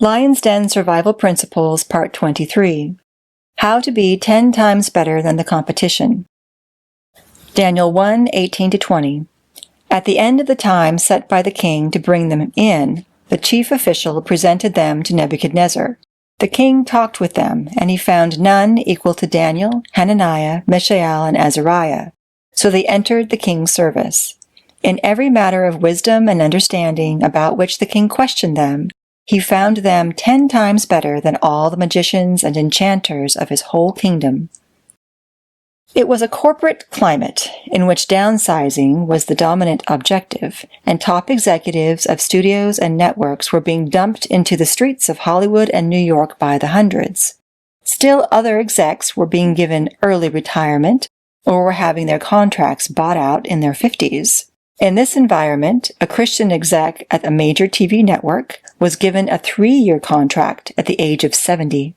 Lion's Den Survival Principles, Part 23. How to be 10 times better than the competition. Daniel 1:18-20. At the end of the time set by the king to bring them in, the chief official presented them to Nebuchadnezzar. The king talked with them, and he found none equal to Daniel, Hananiah, Mishael, and Azariah. So they entered the king's service. In every matter of wisdom and understanding about which the king questioned them, he found them 10 times better than all the magicians and enchanters of his whole kingdom. It was a corporate climate in which downsizing was the dominant objective, and top executives of studios and networks were being dumped into the streets of Hollywood and New York by the hundreds. Still other execs were being given early retirement or were having their contracts bought out in their 50s. In this environment, a Christian exec at a major TV network was given a 3-year contract at the age of 70.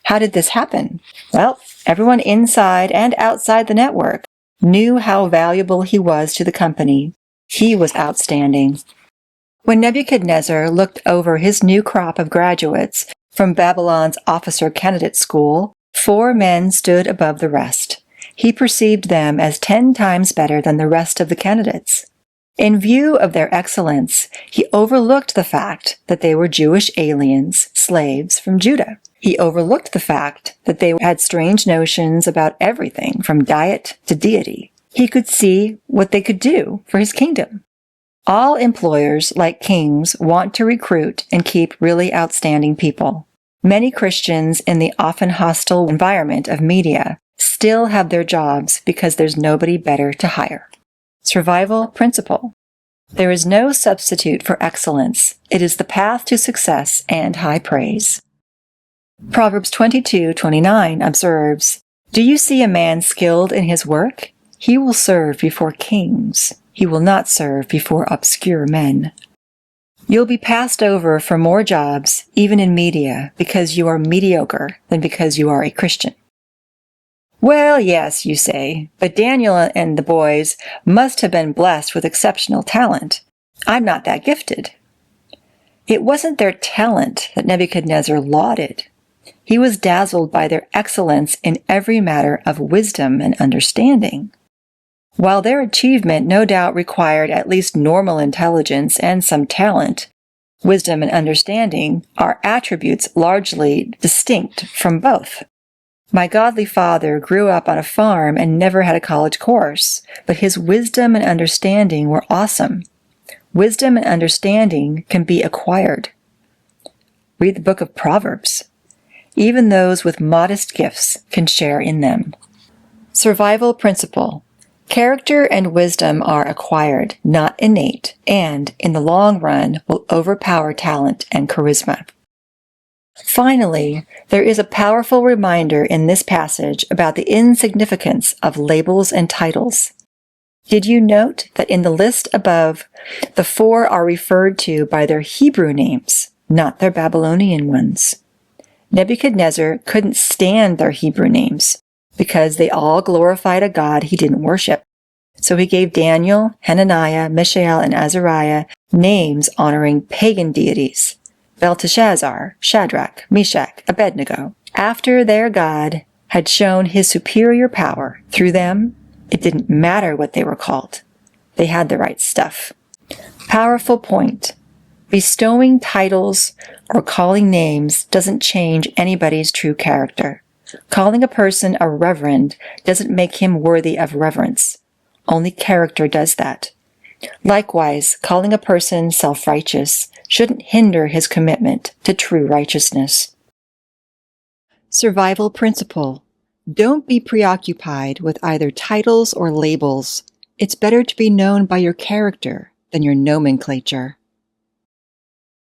How did this happen? Well, everyone inside and outside the network knew how valuable he was to the company. He was outstanding. When Nebuchadnezzar looked over his new crop of graduates from Babylon's officer candidate school, 4 men stood above the rest. He perceived them as 10 times better than the rest of the candidates. In view of their excellence, he overlooked the fact that they were Jewish aliens, slaves from Judah. He overlooked the fact that they had strange notions about everything from diet to deity. He could see what they could do for his kingdom. All employers, like kings, want to recruit and keep really outstanding people. Many Christians in the often hostile environment of media still have their jobs because there's nobody better to hire. Survival principle. There is no substitute for excellence. It is the path to success and high praise. Proverbs 22:29 observes, "Do you see a man skilled in his work? He will serve before kings. He will not serve before obscure men." You'll be passed over for more jobs, even in media, because you are mediocre than because you are a Christian. Well, yes, you say, but Daniel and the boys must have been blessed with exceptional talent. I'm not that gifted. It wasn't their talent that Nebuchadnezzar lauded. He was dazzled by their excellence in every matter of wisdom and understanding. While their achievement no doubt required at least normal intelligence and some talent, wisdom and understanding are attributes largely distinct from both. My godly father grew up on a farm and never had a college course, but his wisdom and understanding were awesome. Wisdom and understanding can be acquired. Read the book of Proverbs. Even those with modest gifts can share in them. Survival principle. Character and wisdom are acquired, not innate, and, in the long run, will overpower talent and charisma. Finally, there is a powerful reminder in this passage about the insignificance of labels and titles. Did you note that in the list above, the 4 are referred to by their Hebrew names, not their Babylonian ones? Nebuchadnezzar couldn't stand their Hebrew names because they all glorified a god he didn't worship. So he gave Daniel, Hananiah, Mishael, and Azariah names honoring pagan deities: Belteshazzar, Shadrach, Meshach, Abednego. After their God had shown his superior power through them, it didn't matter what they were called. They had the right stuff. Powerful point. Bestowing titles or calling names doesn't change anybody's true character. Calling a person a reverend doesn't make him worthy of reverence. Only character does that. Likewise, calling a person self-righteous shouldn't hinder his commitment to true righteousness. Survival principle. Don't be preoccupied with either titles or labels. It's better to be known by your character than your nomenclature.